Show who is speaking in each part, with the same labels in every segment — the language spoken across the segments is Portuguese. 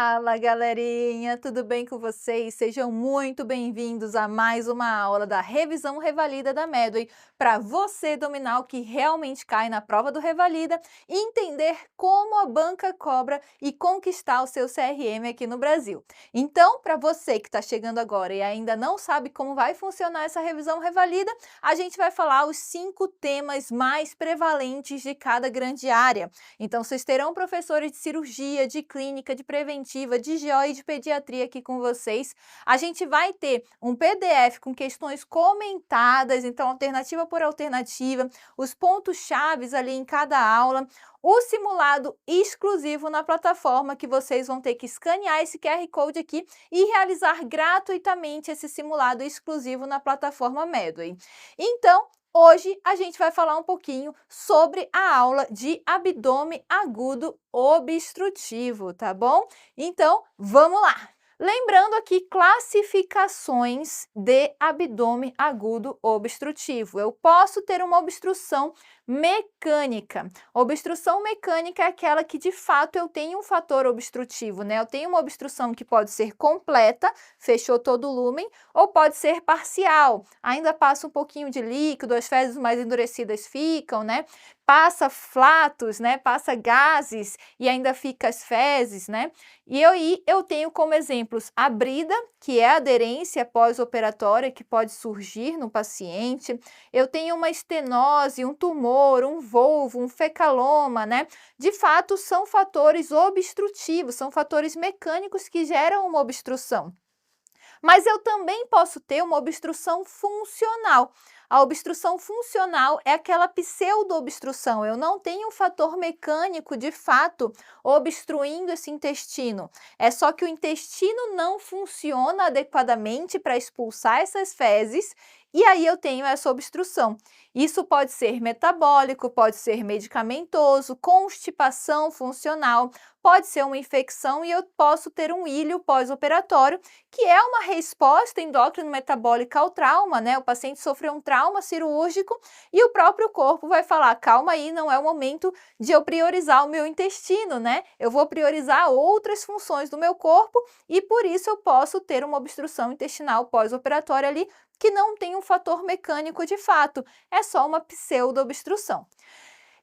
Speaker 1: Fala, galerinha! Tudo bem com vocês? Sejam muito bem-vindos a mais uma aula da Revisão Revalida da Medway para você dominar o que realmente cai na prova do Revalida e entender como a banca cobra e conquistar o seu CRM aqui no Brasil. Então, para você que está chegando agora e ainda não sabe como vai funcionar essa revisão revalida, a gente vai falar os 5 temas mais prevalentes de cada grande área. Então, vocês terão professores de cirurgia, de clínica, de preventiva, de GO e de pediatria aqui com vocês. A gente vai ter um PDF com questões comentadas, então alternativa por alternativa, os pontos-chaves ali em cada aula, o simulado exclusivo na plataforma que vocês vão ter que escanear esse QR Code aqui e realizar gratuitamente esse simulado exclusivo na plataforma Medway. Então, hoje a gente vai falar um pouquinho sobre a aula de abdômen agudo obstrutivo, tá bom? Então, vamos lá! Lembrando aqui classificações de abdômen agudo obstrutivo. Eu posso ter uma obstrução mecânica. Obstrução mecânica é aquela que de fato eu tenho um fator obstrutivo, né? Eu tenho uma obstrução que pode ser completa, fechou todo o lúmen, ou pode ser parcial. Ainda passa um pouquinho de líquido, as fezes mais endurecidas ficam, né? Passa flatos, né? Passa gases e ainda fica as fezes, né? E eu tenho como exemplos a brida, que é a aderência pós-operatória que pode surgir no paciente. Eu tenho uma estenose, um tumor, um volvo, um fecaloma, né? De fato, são fatores obstrutivos, são fatores mecânicos que geram uma obstrução. Mas eu também posso ter uma obstrução funcional. A obstrução funcional é aquela pseudo-obstrução. Eu não tenho um fator mecânico, de fato, obstruindo esse intestino. É só que o intestino não funciona adequadamente para expulsar essas fezes e aí eu tenho essa obstrução. Isso pode ser metabólico, pode ser medicamentoso, constipação funcional, pode ser uma infecção e eu posso ter um ilho pós-operatório, que é uma resposta endócrino-metabólica ao trauma, né? O paciente sofreu um trauma cirúrgico e o próprio corpo vai falar, calma aí, não é o momento de eu priorizar o meu intestino, né? Eu vou priorizar outras funções do meu corpo e por isso eu posso ter uma obstrução intestinal pós-operatória ali que não tem um fator mecânico de fato, é só uma pseudo-obstrução.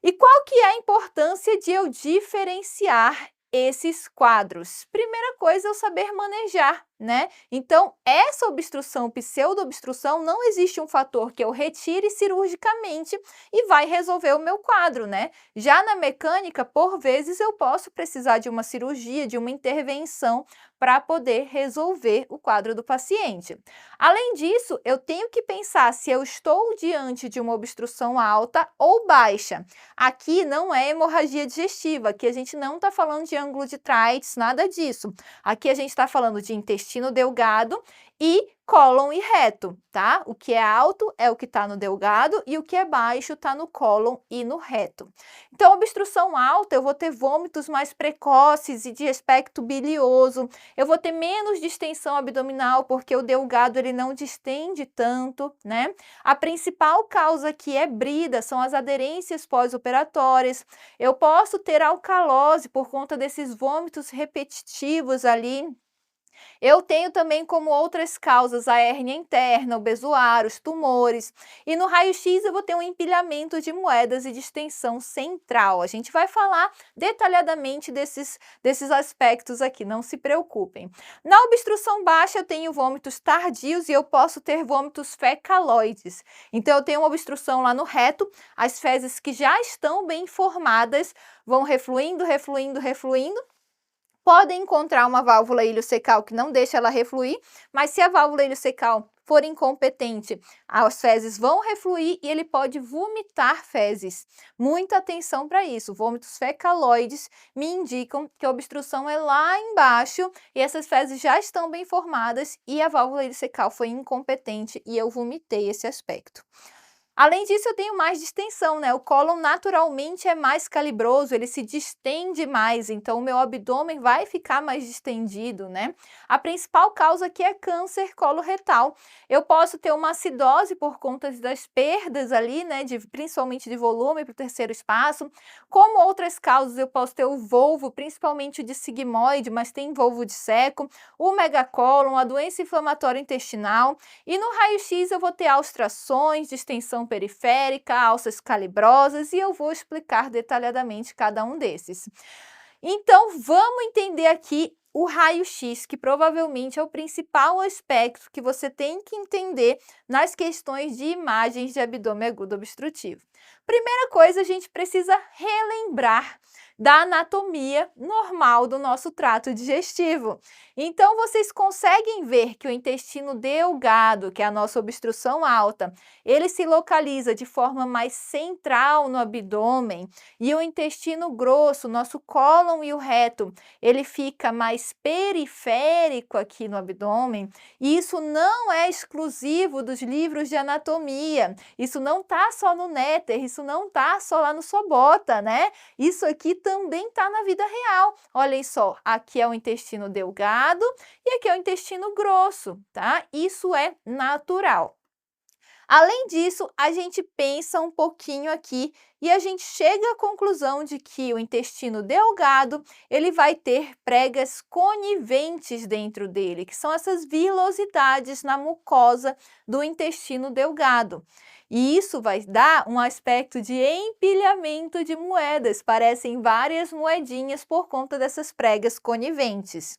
Speaker 1: E qual que é a importância de eu diferenciar esses quadros? Primeira coisa é eu saber manejar, né? Então, essa obstrução, pseudo-obstrução, não existe um fator que eu retire cirurgicamente e vai resolver o meu quadro, né? Já na mecânica, por vezes, eu posso precisar de uma cirurgia, de uma intervenção para poder resolver o quadro do paciente. Além disso, eu tenho que pensar se eu estou diante de uma obstrução alta ou baixa. Aqui não é hemorragia digestiva, aqui a gente não está falando de ângulo de Treitz, nada disso. Aqui a gente está falando de intestino delgado e cólon e reto, tá? O que é alto é o que está no delgado e o que é baixo está no cólon e no reto. Então, obstrução alta, eu vou ter vômitos mais precoces e de aspecto bilioso, eu vou ter menos distensão abdominal porque o delgado ele não distende tanto, né? A principal causa que é brida são as aderências pós-operatórias. Eu posso ter alcalose por conta desses vômitos repetitivos ali. Eu tenho também como outras causas a hérnia interna, o bezoar, os tumores. E no raio-x eu vou ter um empilhamento de moedas e distensão central. A gente vai falar detalhadamente desses aspectos aqui, não se preocupem. Na obstrução baixa eu tenho vômitos tardios e eu posso ter vômitos fecaloides. Então eu tenho uma obstrução lá no reto, as fezes que já estão bem formadas vão refluindo, refluindo, refluindo. Podem encontrar uma válvula iliocecal que não deixa ela refluir, mas se a válvula iliocecal for incompetente, as fezes vão refluir e ele pode vomitar fezes. Muita atenção para isso. Vômitos fecaloides me indicam que a obstrução é lá embaixo e essas fezes já estão bem formadas e a válvula iliocecal foi incompetente e eu vomitei esse aspecto. Além disso, eu tenho mais distensão, né? O cólon naturalmente é mais calibroso, ele se distende mais, então o meu abdômen vai ficar mais distendido, né? A principal causa aqui é câncer coloretal. Eu posso ter uma acidose por conta das perdas ali, né? Principalmente de volume para o terceiro espaço. Como outras causas, eu posso ter o volvo, principalmente o de sigmoide, mas tem volvo de seco, o megacólon, a doença inflamatória intestinal. E no raio-x eu vou ter alstrações, distensão periférica, alças calibrosas e eu vou explicar detalhadamente cada um desses. Então, vamos entender aqui o raio-x, que provavelmente é o principal aspecto que você tem que entender nas questões de imagens de abdômen agudo obstrutivo. Primeira coisa, a gente precisa relembrar da anatomia normal do nosso trato digestivo. Então, vocês conseguem ver que o intestino delgado, que é a nossa obstrução alta, ele se localiza de forma mais central no abdômen, e o intestino grosso, nosso cólon e o reto, ele fica mais periférico aqui no abdômen, e isso não é exclusivo dos livros de anatomia, isso não tá só no Néter, isso não tá só lá no Sobota, né? Isso aqui também tá na vida real. Olhem só, aqui é o intestino delgado e aqui é o intestino grosso, tá? Isso é natural. Além disso, a gente pensa um pouquinho aqui e a gente chega à conclusão de que o intestino delgado, ele vai ter pregas coniventes dentro dele, que são essas vilosidades na mucosa do intestino delgado. E isso vai dar um aspecto de empilhamento de moedas, parecem várias moedinhas por conta dessas pregas coniventes.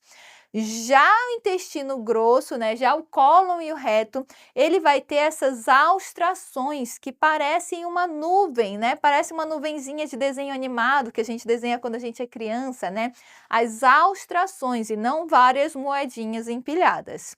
Speaker 1: Já o intestino grosso, né, já o cólon e o reto, ele vai ter essas alstrações que parecem uma nuvem, né? Parece uma nuvenzinha de desenho animado que a gente desenha quando a gente é criança, né? As alstrações e não várias moedinhas empilhadas.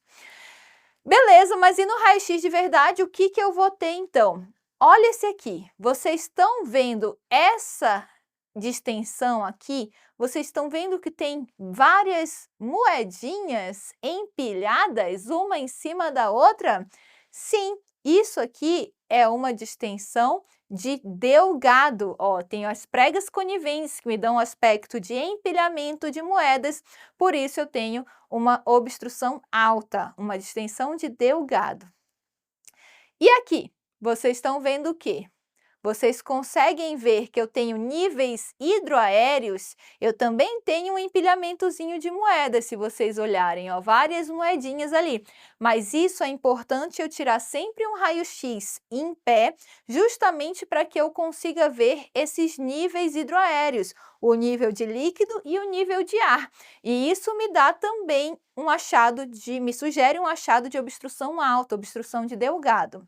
Speaker 1: Beleza, mas e no raio-x de verdade, o que eu vou ter então? Olha esse aqui, vocês estão vendo essa distensão aqui? Vocês estão vendo que tem várias moedinhas empilhadas, uma em cima da outra? Sim, isso aqui é uma distensão de delgado. Ó, tenho as pregas coniventes que me dão um aspecto de empilhamento de moedas, por isso eu tenho uma obstrução alta, uma distensão de delgado. E aqui, vocês estão vendo o quê? Vocês conseguem ver que eu tenho níveis hidroaéreos, eu também tenho um empilhamentozinho de moedas, se vocês olharem, ó, várias moedinhas ali. Mas isso é importante eu tirar sempre um raio-x em pé, justamente para que eu consiga ver esses níveis hidroaéreos, o nível de líquido e o nível de ar. E isso me dá também um achado me sugere um achado de obstrução alta, obstrução de delgado.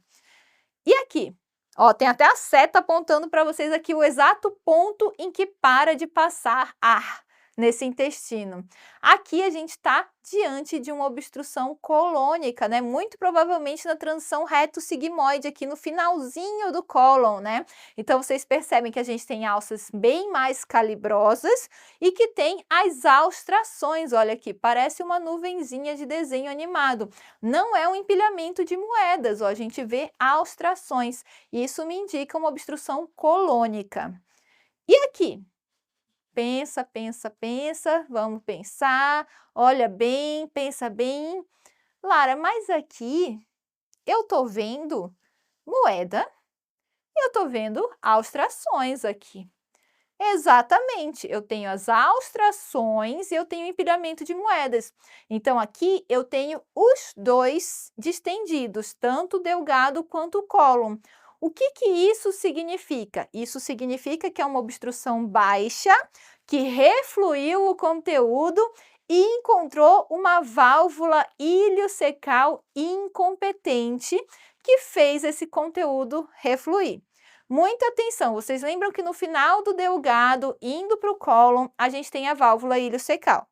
Speaker 1: E aqui? Ó, tem até a seta apontando para vocês aqui o exato ponto em que para de passar ar nesse intestino. Aqui a gente está diante de uma obstrução colônica, né? Muito provavelmente na transição reto-sigmoide aqui no finalzinho do cólon, né? Então vocês percebem que a gente tem alças bem mais calibrosas e que tem as alstrações. Olha aqui, parece uma nuvenzinha de desenho animado. Não é um empilhamento de moedas, ó, a gente vê alstrações. Isso me indica uma obstrução colônica. E aqui? Pensa, pensa, pensa, vamos pensar, olha bem, pensa bem. Lara, mas aqui eu tô vendo moeda e eu tô vendo alstrações aqui. Exatamente, eu tenho as alstrações e eu tenho empilhamento de moedas. Então, aqui eu tenho os dois distendidos, tanto o delgado quanto o cólon. O que isso significa? Isso significa que é uma obstrução baixa, que refluiu o conteúdo e encontrou uma válvula iliocecal incompetente que fez esse conteúdo refluir. Muita atenção, vocês lembram que no final do delgado, indo para o cólon, a gente tem a válvula iliocecal.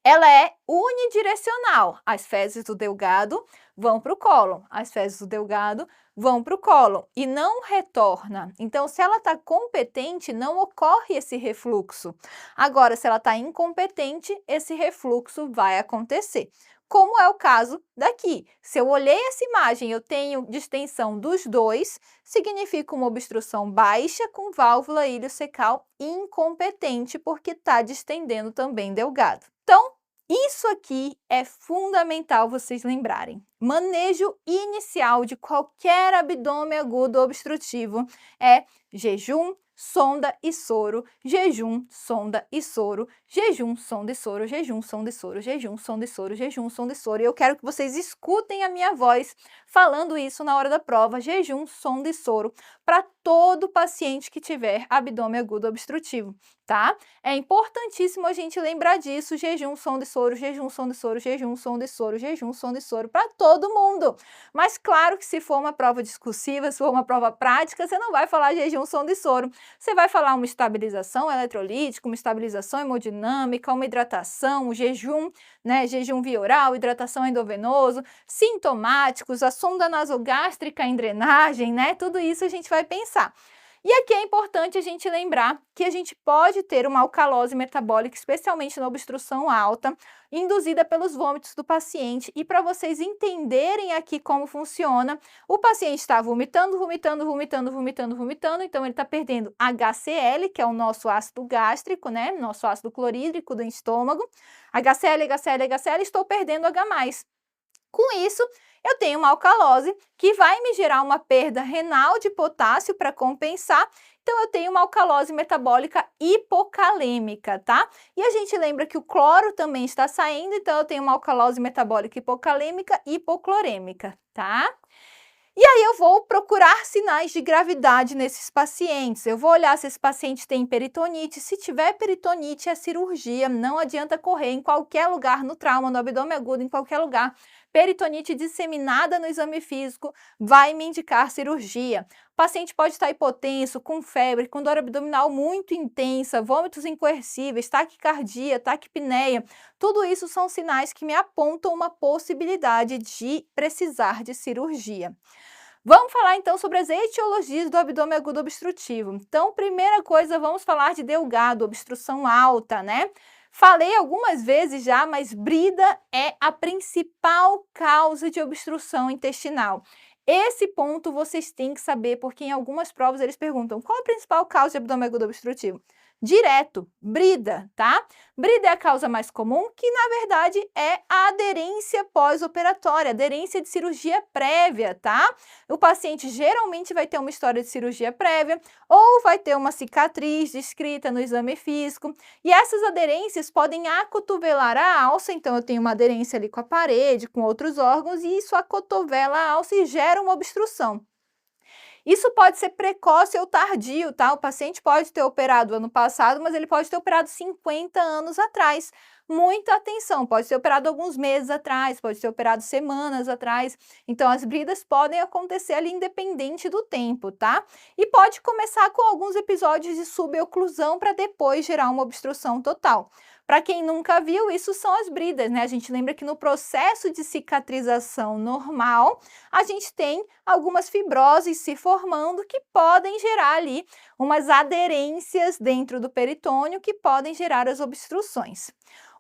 Speaker 1: Ela é unidirecional, as fezes do delgado vão para o cólon, as fezes do delgado vão para o cólon e não retorna. Então, se ela está competente, não ocorre esse refluxo. Agora, se ela está incompetente, esse refluxo vai acontecer. como é o caso daqui. Se eu olhei essa imagem, eu tenho distensão dos dois, significa uma obstrução baixa com válvula iliocecal incompetente, porque está distendendo também delgado. Então, isso aqui é fundamental vocês lembrarem. Manejo inicial de qualquer abdômen agudo obstrutivo é jejum, sonda e soro, jejum, sonda e soro, jejum, sonda e soro, jejum, sonda e soro, jejum, sonda e soro, jejum, sonda e soro. E eu quero que vocês escutem a minha voz falando isso na hora da prova, jejum, sonda e soro, para todo paciente que tiver abdômen agudo obstrutivo, tá? É importantíssimo a gente lembrar disso, jejum, sonda e soro, jejum, sonda e soro, jejum, sonda e soro, jejum, sonda e soro, para todo mundo. Mas claro que se for uma prova discursiva, se for uma prova prática, você não vai falar jejum, sonda e soro. Você vai falar uma estabilização eletrolítica, uma estabilização hemodinâmica, uma hidratação, um jejum, né, jejum via oral, hidratação endovenoso, sintomáticos, a sonda nasogástrica em drenagem, né, tudo isso a gente vai pensar. E aqui é importante a gente lembrar que a gente pode ter uma alcalose metabólica, especialmente na obstrução alta, induzida pelos vômitos do paciente. E para vocês entenderem aqui como funciona, o paciente está vomitando, vomitando, vomitando, vomitando, vomitando, então ele está perdendo HCl, que é o nosso ácido gástrico, né? Nosso ácido clorídrico do estômago. HCl, HCl, HCl, estou perdendo H+. Com isso, eu tenho uma alcalose que vai me gerar uma perda renal de potássio para compensar, então eu tenho uma alcalose metabólica hipocalêmica, tá? E a gente lembra que o cloro também está saindo, então eu tenho uma alcalose metabólica hipocalêmica hipoclorêmica, tá? E aí eu vou procurar sinais de gravidade nesses pacientes. Eu vou olhar se esse paciente tem peritonite. Se tiver peritonite, é cirurgia. Não adianta correr em qualquer lugar no trauma, no abdômen agudo, em qualquer lugar. Peritonite disseminada no exame físico vai me indicar cirurgia. O paciente pode estar hipotenso, com febre, com dor abdominal muito intensa, vômitos incoercíveis, taquicardia, taquipneia. Tudo isso são sinais que me apontam uma possibilidade de precisar de cirurgia. Vamos falar então sobre as etiologias do abdômen agudo obstrutivo. Então, primeira coisa, vamos falar de delgado, obstrução alta, né? Falei algumas vezes já, mas brida é a principal causa de obstrução intestinal. Esse ponto vocês têm que saber, porque em algumas provas eles perguntam qual a principal causa de abdômen agudo obstrutivo? Direto, brida, tá? Brida é a causa mais comum, que na verdade é a aderência pós-operatória, aderência de cirurgia prévia, tá? O paciente geralmente vai ter uma história de cirurgia prévia ou vai ter uma cicatriz descrita no exame físico, e essas aderências podem acotovelar a alça, então eu tenho uma aderência ali com a parede, com outros órgãos, e isso acotovela a alça e gera uma obstrução. Isso pode ser precoce ou tardio, tá? O paciente pode ter operado ano passado, mas ele pode ter operado 50 anos atrás. Muita atenção, pode ser operado alguns meses atrás, pode ser operado semanas atrás. Então, as bridas podem acontecer ali independente do tempo, tá? E pode começar com alguns episódios de suboclusão para depois gerar uma obstrução total. Para quem nunca viu, isso são as bridas, né? A gente lembra que no processo de cicatrização normal, a gente tem algumas fibroses se formando que podem gerar ali umas aderências dentro do peritônio que podem gerar as obstruções.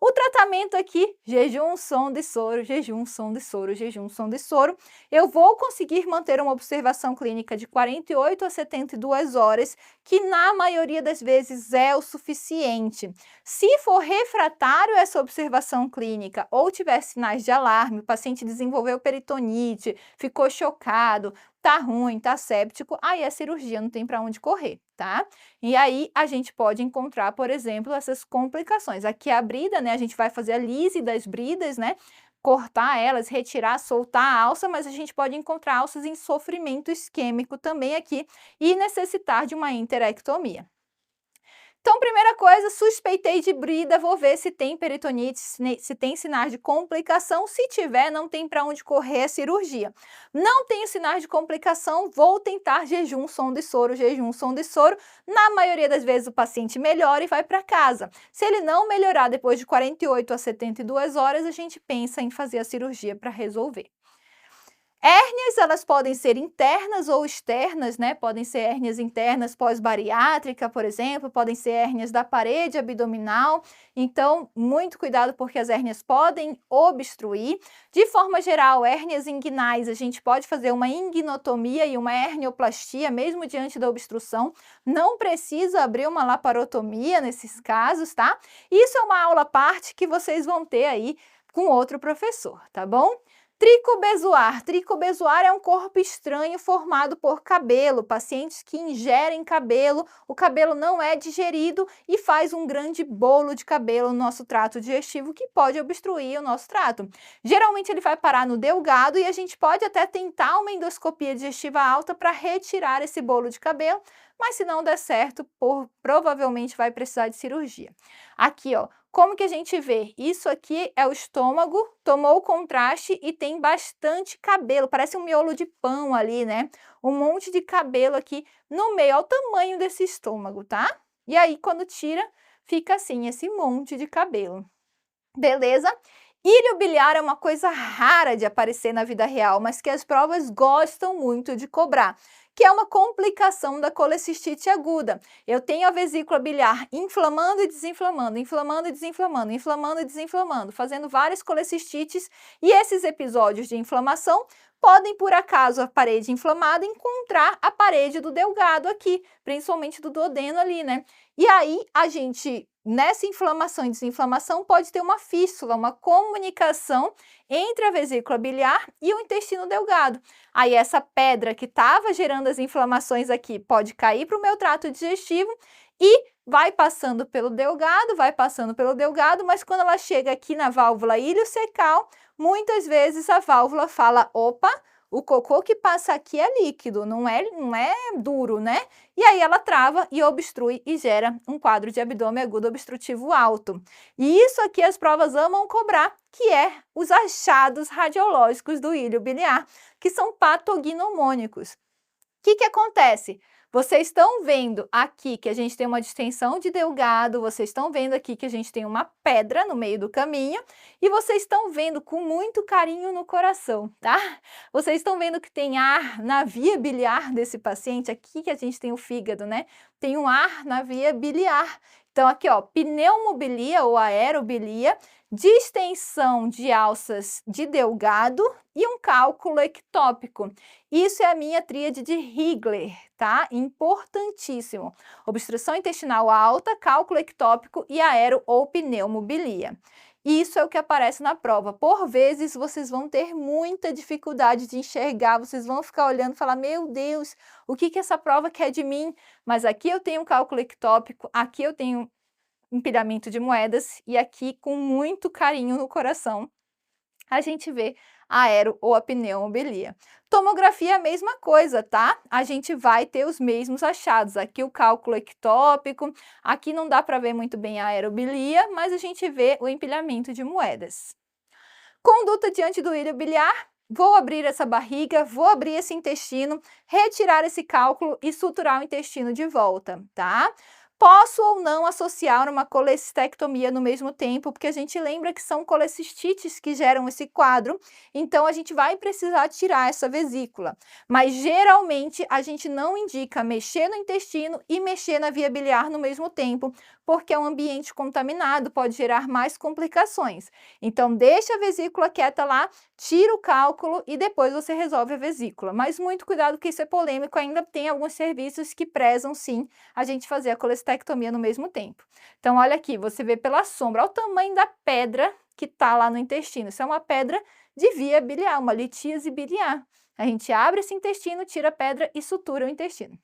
Speaker 1: O tratamento aqui, jejum, sonda e soro, jejum, sonda e soro, jejum, sonda e soro. Eu vou conseguir manter uma observação clínica de 48 a 72 horas, que na maioria das vezes é o suficiente. Se for refratário essa observação clínica ou tiver sinais de alarme, o paciente desenvolveu peritonite, ficou chocado, tá ruim, tá séptico, aí é cirurgia, não tem para onde correr, tá? E aí a gente pode encontrar, por exemplo, essas complicações. Aqui a brida, né? A gente vai fazer a lise das bridas, né? Cortar elas, retirar, soltar a alça, mas a gente pode encontrar alças em sofrimento isquêmico também aqui e necessitar de uma enterectomia. Então, primeira coisa, suspeitei de brida, vou ver se tem peritonite, se tem sinais de complicação. Se tiver, não tem para onde correr a cirurgia. Não tenho sinais de complicação, vou tentar jejum, sonda e soro, jejum, sonda e soro. Na maioria das vezes o paciente melhora e vai para casa. Se ele não melhorar depois de 48 a 72 horas, a gente pensa em fazer a cirurgia para resolver. Hérnias, elas podem ser internas ou externas, né? Podem ser hérnias internas pós-bariátrica, por exemplo, podem ser hérnias da parede abdominal. Então, muito cuidado porque as hérnias podem obstruir. De forma geral, hérnias inguinais, a gente pode fazer uma inguinotomia e uma hernioplastia, mesmo diante da obstrução. Não precisa abrir uma laparotomia nesses casos, tá? Isso é uma aula à parte que vocês vão ter aí com outro professor, tá bom? Tricobezoar. Tricobezoar é um corpo estranho formado por cabelo, pacientes que ingerem cabelo, o cabelo não é digerido e faz um grande bolo de cabelo no nosso trato digestivo que pode obstruir o nosso trato. Geralmente ele vai parar no delgado e a gente pode até tentar uma endoscopia digestiva alta para retirar esse bolo de cabelo, mas se não der certo, provavelmente vai precisar de cirurgia. Aqui, ó. Como que a gente vê? Isso aqui é o estômago, tomou o contraste e tem bastante cabelo, parece um miolo de pão ali, né? Um monte de cabelo aqui no meio, ao tamanho desse estômago, tá? E aí, quando tira, fica assim, esse monte de cabelo. Beleza? Ilho biliar é uma coisa rara de aparecer na vida real, mas que as provas gostam muito de cobrar, que é uma complicação da colecistite aguda. Eu tenho a vesícula biliar inflamando e desinflamando, inflamando e desinflamando, inflamando e desinflamando, fazendo várias colecistites, e esses episódios de inflamação podem, por acaso, a parede inflamada encontrar a parede do delgado aqui, principalmente do duodeno ali, né? E aí, a gente, nessa inflamação e desinflamação, pode ter uma fístula, uma comunicação entre a vesícula biliar e o intestino delgado. Aí, essa pedra que estava gerando as inflamações aqui pode cair para o meu trato digestivo e vai passando pelo delgado, mas quando ela chega aqui na válvula iliocecal, muitas vezes a válvula fala, opa, o cocô que passa aqui é líquido, não é duro, né? E aí ela trava e obstrui e gera um quadro de abdômen agudo obstrutivo alto. E isso aqui as provas amam cobrar, que é os achados radiológicos do ilho biliar, que são patognomônicos. O que acontece? Vocês estão vendo aqui que a gente tem uma distensão de delgado, vocês estão vendo aqui que a gente tem uma pedra no meio do caminho e vocês estão vendo com muito carinho no coração, tá? Vocês estão vendo que tem ar na via biliar desse paciente, aqui que a gente tem o fígado, né? Tem um ar na via biliar. Então aqui, ó, pneumobilia ou aerobilia, distensão de alças de delgado e um cálculo ectópico. Isso é a minha tríade de Higler, tá? Importantíssimo. Obstrução intestinal alta, cálculo ectópico e aero ou pneumobilia. Isso é o que aparece na prova. Por vezes, vocês vão ter muita dificuldade de enxergar, vocês vão ficar olhando e falar, meu Deus, o que essa prova quer de mim? Mas aqui eu tenho cálculo ectópico, aqui eu tenho empilhamento de moedas e aqui, com muito carinho no coração, a gente vê a aero ou a pneumobilia. Tomografia é a mesma coisa, tá? A gente vai ter os mesmos achados. Aqui o cálculo ectópico, aqui não dá para ver muito bem a aerobilia, mas a gente vê o empilhamento de moedas. Conduta diante do ilho biliar. Vou abrir essa barriga, vou abrir esse intestino, retirar esse cálculo e suturar o intestino de volta, tá? Posso ou não associar uma colecistectomia no mesmo tempo, porque a gente lembra que são colecistites que geram esse quadro, então a gente vai precisar tirar essa vesícula. Mas geralmente a gente não indica mexer no intestino e mexer na via biliar no mesmo tempo, porque é um ambiente contaminado, pode gerar mais complicações. Então deixa a vesícula quieta lá, tira o cálculo e depois você resolve a vesícula. Mas muito cuidado que isso é polêmico, ainda tem alguns serviços que prezam sim a gente fazer a colecistectomia no mesmo tempo. Então olha aqui, você vê pela sombra, olha o tamanho da pedra que está lá no intestino. Isso é uma pedra de via biliar, uma litíase biliar. A gente abre esse intestino, tira a pedra e sutura o intestino.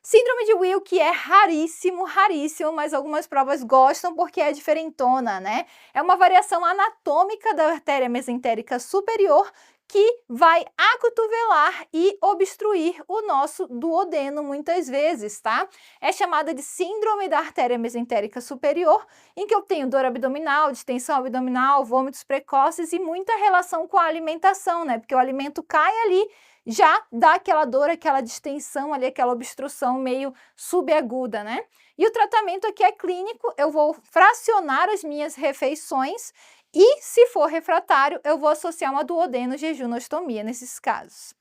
Speaker 1: Síndrome de Wilk é raríssimo, raríssimo, mas algumas provas gostam porque é diferentona, né? É uma variação anatômica da artéria mesentérica superior que vai acotovelar e obstruir o nosso duodeno muitas vezes, tá? É chamada de síndrome da artéria mesentérica superior, em que eu tenho dor abdominal, distensão abdominal, vômitos precoces e muita relação com a alimentação, né? Porque o alimento cai ali, já dá aquela dor, aquela distensão ali, aquela obstrução meio subaguda, né? E o tratamento aqui é clínico, eu vou fracionar as minhas refeições E se for refratário, eu vou associar uma duodeno-jejunostomia nesses casos.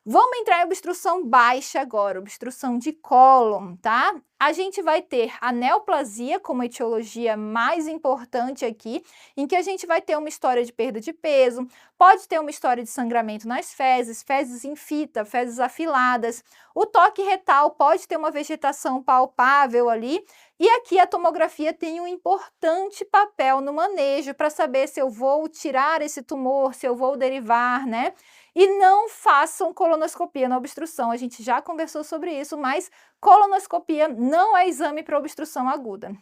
Speaker 1: Vamos entrar em obstrução baixa agora, obstrução de cólon, tá? A gente vai ter a neoplasia como etiologia mais importante aqui, em que a gente vai ter uma história de perda de peso, pode ter uma história de sangramento nas fezes, fezes em fita, fezes afiladas. O toque retal pode ter uma vegetação palpável ali, e aqui a tomografia tem um importante papel no manejo para saber se eu vou tirar esse tumor, se eu vou derivar, né? E não façam colonoscopia na obstrução, a gente já conversou sobre isso, mas colonoscopia não é exame para obstrução aguda.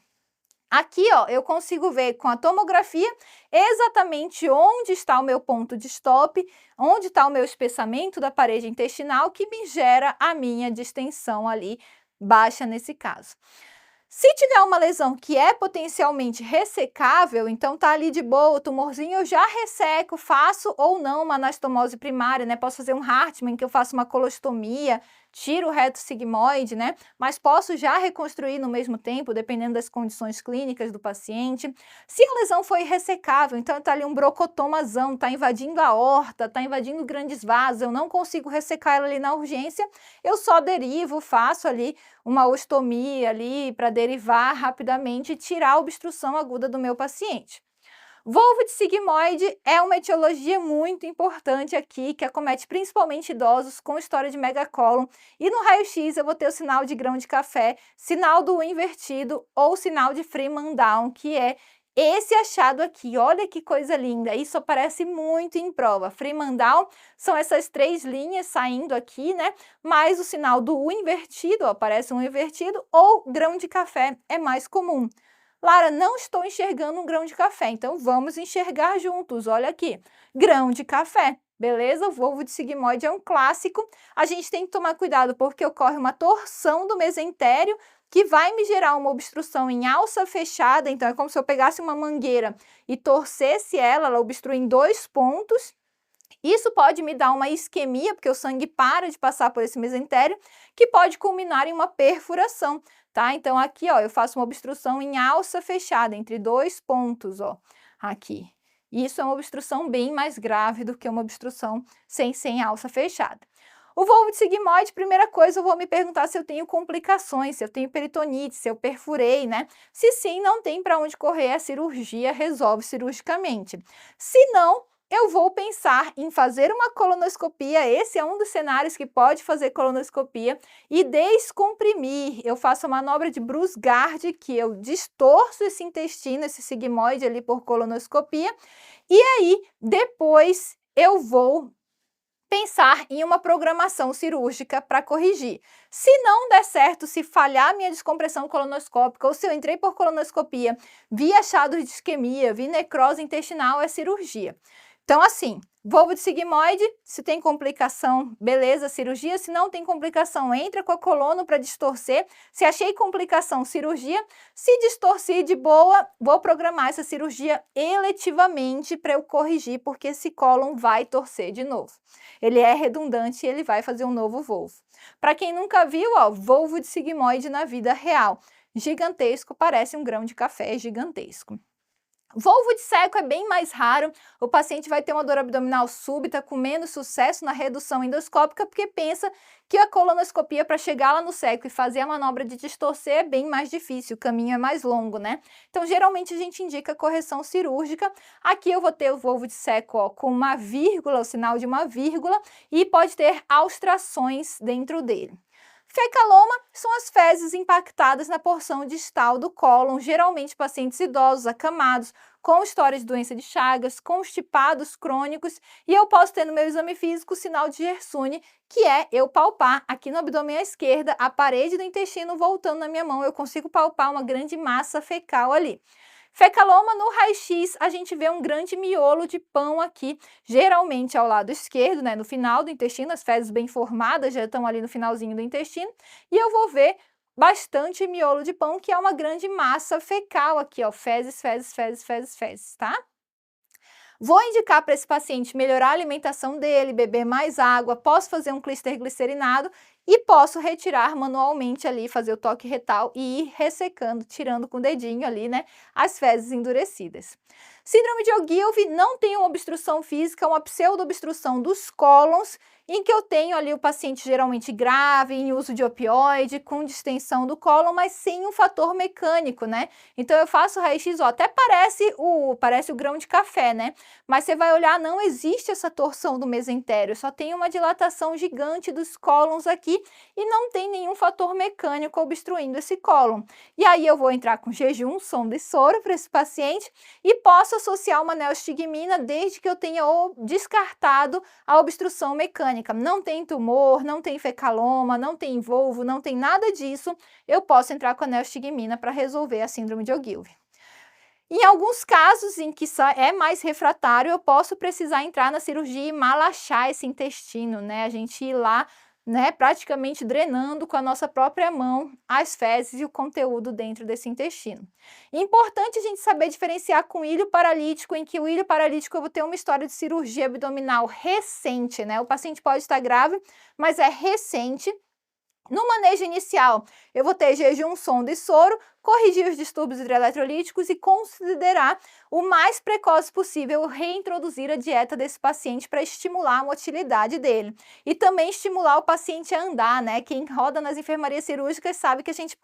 Speaker 1: Aqui, ó, eu consigo ver com a tomografia exatamente onde está o meu ponto de stop, onde está o meu espessamento da parede intestinal que me gera a minha distensão ali baixa nesse caso. Se tiver uma lesão que é potencialmente ressecável, então tá ali de boa, o tumorzinho eu já resseco, faço ou não uma anastomose primária, né? Posso fazer um Hartmann, que eu faço uma colostomia, tiro o reto sigmoide, né? Mas posso já reconstruir no mesmo tempo, dependendo das condições clínicas do paciente. Se a lesão foi ressecável, então tá ali um brocotomazão, tá invadindo a aorta, tá invadindo grandes vasos, eu não consigo ressecar ela ali na urgência, eu só derivo, faço ali uma ostomia ali para derivar rapidamente e tirar a obstrução aguda do meu paciente. Volvo de sigmoide é uma etiologia muito importante aqui, que acomete principalmente idosos com história de megacólon. E no raio-x eu vou ter o sinal de grão de café, sinal do U invertido ou sinal de Freeman-Down, que é esse achado aqui. Olha que coisa linda, isso aparece muito em prova. Freeman-Down são essas 3 linhas saindo aqui, né? Mais o sinal do U invertido, ó, aparece um U invertido, ou grão de café é mais comum. Lara, não estou enxergando um grão de café, então vamos enxergar juntos. Olha aqui, grão de café, beleza? O volvo de sigmoide é um clássico. A gente tem que tomar cuidado porque ocorre uma torção do mesentério que vai me gerar uma obstrução em alça fechada. Então é como se eu pegasse uma mangueira e torcesse ela obstrui em 2 pontos. Isso pode me dar uma isquemia, porque o sangue para de passar por esse mesentério, que pode culminar em uma perfuração, tá? Então, aqui, ó, eu faço uma obstrução em alça fechada, entre 2 pontos, ó, aqui. Isso é uma obstrução bem mais grave do que uma obstrução sem alça fechada. O volvo de sigmoide, primeira coisa, eu vou me perguntar se eu tenho complicações, se eu tenho peritonite, se eu perfurei, né? Se sim, não tem para onde correr, a cirurgia resolve cirurgicamente. Se não, eu vou pensar em fazer uma colonoscopia, esse é um dos cenários que pode fazer colonoscopia, e descomprimir. Eu faço a manobra de Brusgard, que eu distorço esse intestino, esse sigmoide ali por colonoscopia, e aí depois eu vou pensar em uma programação cirúrgica para corrigir. Se não der certo, se falhar a minha descompressão colonoscópica, ou se eu entrei por colonoscopia, vi achados de isquemia, vi necrose intestinal, é cirurgia. Então, assim, volvo de sigmoide, se tem complicação, beleza, cirurgia. Se não tem complicação, entra com a colono para distorcer. Se achei complicação, cirurgia. Se distorcer de boa, vou programar essa cirurgia eletivamente para eu corrigir, porque esse cólon vai torcer de novo. Ele é redundante e ele vai fazer um novo volvo. Para quem nunca viu, ó, volvo de sigmoide na vida real. Gigantesco, parece um grão de café gigantesco. Volvo de seco é bem mais raro, o paciente vai ter uma dor abdominal súbita com menos sucesso na redução endoscópica porque pensa que a colonoscopia para chegar lá no seco e fazer a manobra de distorcer é bem mais difícil, o caminho é mais longo, né? Então, geralmente a gente indica correção cirúrgica. Aqui eu vou ter o volvo de seco, ó, com uma vírgula, o sinal de uma vírgula, e pode ter austrações dentro dele. Fecaloma são as fezes impactadas na porção distal do cólon, geralmente pacientes idosos, acamados, com história de doença de Chagas, constipados crônicos, e eu posso ter no meu exame físico o sinal de Yersuni, que é eu palpar aqui no abdômen à esquerda, a parede do intestino voltando na minha mão, eu consigo palpar uma grande massa fecal ali. Fecaloma, no raio-x, a gente vê um grande miolo de pão aqui, geralmente ao lado esquerdo, né, no final do intestino, as fezes bem formadas já estão ali no finalzinho do intestino, e eu vou ver bastante miolo de pão, que é uma grande massa fecal aqui, ó, fezes, fezes, fezes, fezes, fezes, tá? Vou indicar para esse paciente melhorar a alimentação dele, beber mais água, posso fazer um clíster glicerinado e posso retirar manualmente ali, fazer o toque retal e ir ressecando, tirando com o dedinho ali, né, as fezes endurecidas. Síndrome de Ogilvy não tem uma obstrução física, é uma pseudo-obstrução dos cólons, em que eu tenho ali o paciente geralmente grave, em uso de opioide, com distensão do cólon, mas sem um fator mecânico, né? Então eu faço raio-x, ó, até parece o grão de café, né? Mas você vai olhar, não existe essa torção do mesentério, só tem uma dilatação gigante dos cólons aqui e não tem nenhum fator mecânico obstruindo esse cólon. E aí eu vou entrar com jejum, sonda e soro para esse paciente e posso associar uma neostigmina desde que eu tenha descartado a obstrução mecânica. Não tem tumor, não tem fecaloma, não tem volvo, não tem nada disso, eu posso entrar com a neostigmina para resolver a síndrome de Ogilvy. Em alguns casos em que é mais refratário, eu posso precisar entrar na cirurgia e malachar esse intestino, né? A gente ir lá, né, praticamente drenando com a nossa própria mão as fezes e o conteúdo dentro desse intestino. Importante a gente saber diferenciar com o ilho paralítico, em que o ilho paralítico eu vou ter uma história de cirurgia abdominal recente, né? O paciente pode estar grave, mas é recente. No manejo inicial, eu vou ter jejum, sonda e soro, corrigir os distúrbios hidroeletrolíticos e considerar o mais precoce possível reintroduzir a dieta desse paciente para estimular a motilidade dele. E também estimular o paciente a andar, né? Quem roda nas enfermarias cirúrgicas sabe que a gente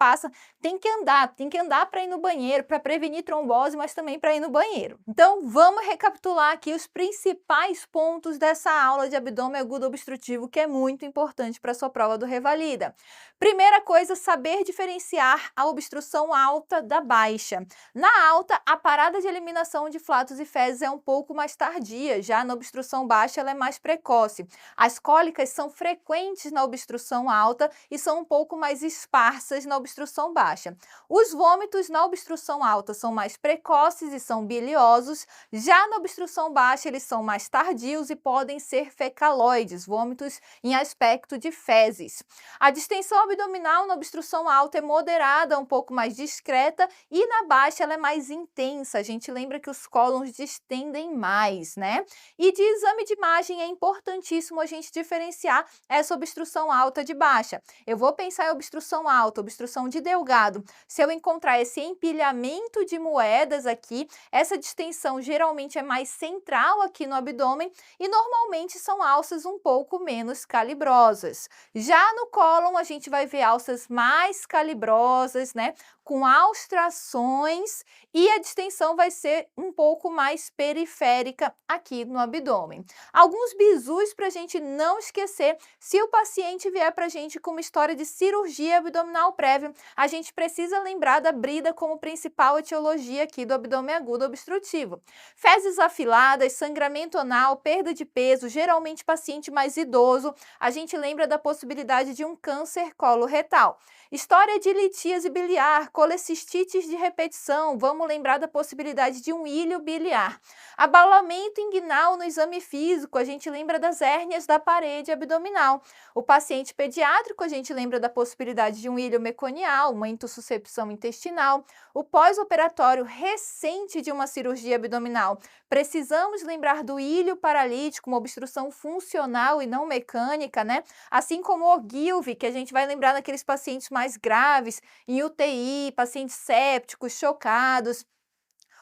Speaker 1: tem que andar para ir no banheiro, para prevenir trombose, mas também para ir no banheiro. Então, vamos recapitular aqui os principais pontos dessa aula de abdômen agudo obstrutivo, que é muito importante para a sua prova do Revalida. Primeira coisa, saber diferenciar a obstrução alta da baixa. Na alta, a parada de eliminação de flatos e fezes é um pouco mais tardia, já na obstrução baixa ela é mais precoce. As cólicas são frequentes na obstrução alta e são um pouco mais esparsas na obstrução baixa. Os vômitos na obstrução alta são mais precoces e são biliosos, já na obstrução baixa eles são mais tardios e podem ser fecaloides, vômitos em aspecto de fezes. A distensão abdominal na obstrução alta é moderada, um pouco mais discreta, e na baixa ela é mais intensa. A gente lembra que os cólons distendem mais, né? E de exame de imagem é importantíssimo a gente diferenciar essa obstrução alta de baixa. Eu vou pensar em obstrução alta, obstrução de Delgado. Se eu encontrar esse empilhamento de moedas aqui, essa distensão geralmente é mais central aqui no abdômen e normalmente são alças um pouco menos calibrosas. Já no cólon a gente vai ver alças mais calibrosas, né, com austrações, e a distensão vai ser um pouco mais periférica aqui no abdômen. Alguns bizus para a gente não esquecer: se o paciente vier para a gente com uma história de cirurgia abdominal prévia, a gente precisa lembrar da brida como principal etiologia aqui do abdômen agudo obstrutivo. Fezes afiladas, sangramento anal, perda de peso, geralmente paciente mais idoso, a gente lembra da possibilidade de um câncer coloretal. História de litíase biliar, colecistites de repetição, vamos lembrar da possibilidade de um ilho biliar. Abalamento inguinal no exame físico, a gente lembra das hérnias da parede abdominal. O paciente pediátrico, a gente lembra da possibilidade de um ilho meconial, uma intussuscepção intestinal. O pós-operatório recente de uma cirurgia abdominal, precisamos lembrar do ilho paralítico, uma obstrução funcional e não mecânica, né? Assim como o Ogilvy, que a gente vai lembrar naqueles pacientes mais graves, em UTI, pacientes sépticos, chocados.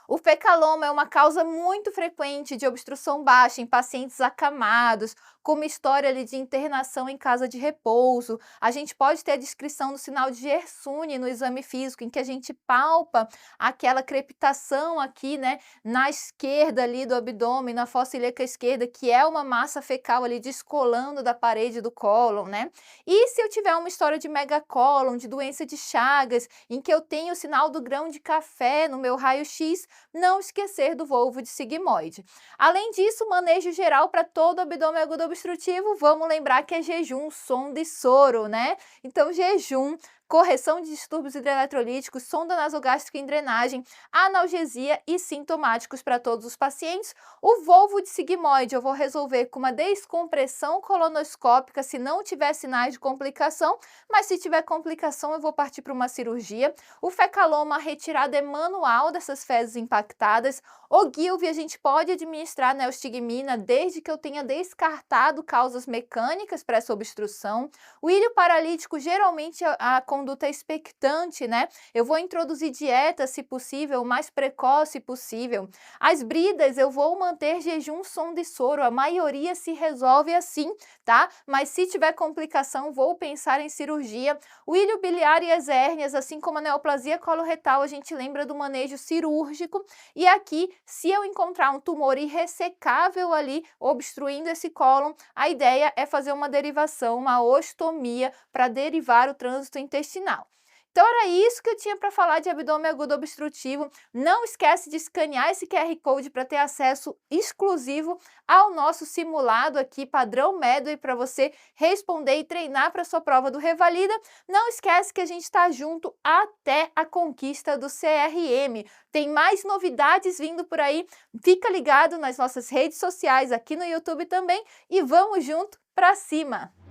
Speaker 1: O fecaloma é uma causa muito frequente de obstrução baixa em pacientes acamados, com uma história ali de internação em casa de repouso. A gente pode ter a descrição do sinal de Gersune no exame físico, em que a gente palpa aquela crepitação aqui, né, na esquerda ali do abdômen, na fossa ilíaca esquerda, que é uma massa fecal ali descolando da parede do cólon, né? E se eu tiver uma história de megacólon, de doença de Chagas, em que eu tenho o sinal do grão de café no meu raio-x, não esquecer do volvo de sigmoide. Além disso, manejo geral para todo abdômen agudo obstrutivo, vamos lembrar que é jejum, sonda e soro, né? Então, jejum correção de distúrbios hidroeletrolíticos, sonda nasogástrica em drenagem, analgesia e sintomáticos para todos os pacientes. O volvo de sigmoide eu vou resolver com uma descompressão colonoscópica se não tiver sinais de complicação, mas se tiver complicação eu vou partir para uma cirurgia. O fecaloma, a retirada é manual dessas fezes impactadas. O Gilve a gente pode administrar neostigmina desde que eu tenha descartado causas mecânicas para essa obstrução. O ilho paralítico, geralmente a conduta é expectante, né? Eu vou introduzir dieta, se possível, o mais precoce possível. As bridas, eu vou manter jejum, sonda e soro, a maioria se resolve assim, tá? Mas se tiver complicação, vou pensar em cirurgia. O ilho biliar e as hérnias, assim como a neoplasia coloretal, a gente lembra do manejo cirúrgico. E aqui, se eu encontrar um tumor irressecável ali, obstruindo esse cólon, a ideia é fazer uma derivação, uma ostomia, para derivar o trânsito intestinal. Então era isso que eu tinha para falar de abdômen agudo obstrutivo. Não esquece de escanear esse QR Code para ter acesso exclusivo ao nosso simulado aqui, padrão Medway, para você responder e treinar para sua prova do Revalida. Não esquece que a gente está junto até a conquista do CRM. Tem mais novidades vindo por aí. Fica ligado nas nossas redes sociais, aqui no YouTube também, e vamos junto para cima!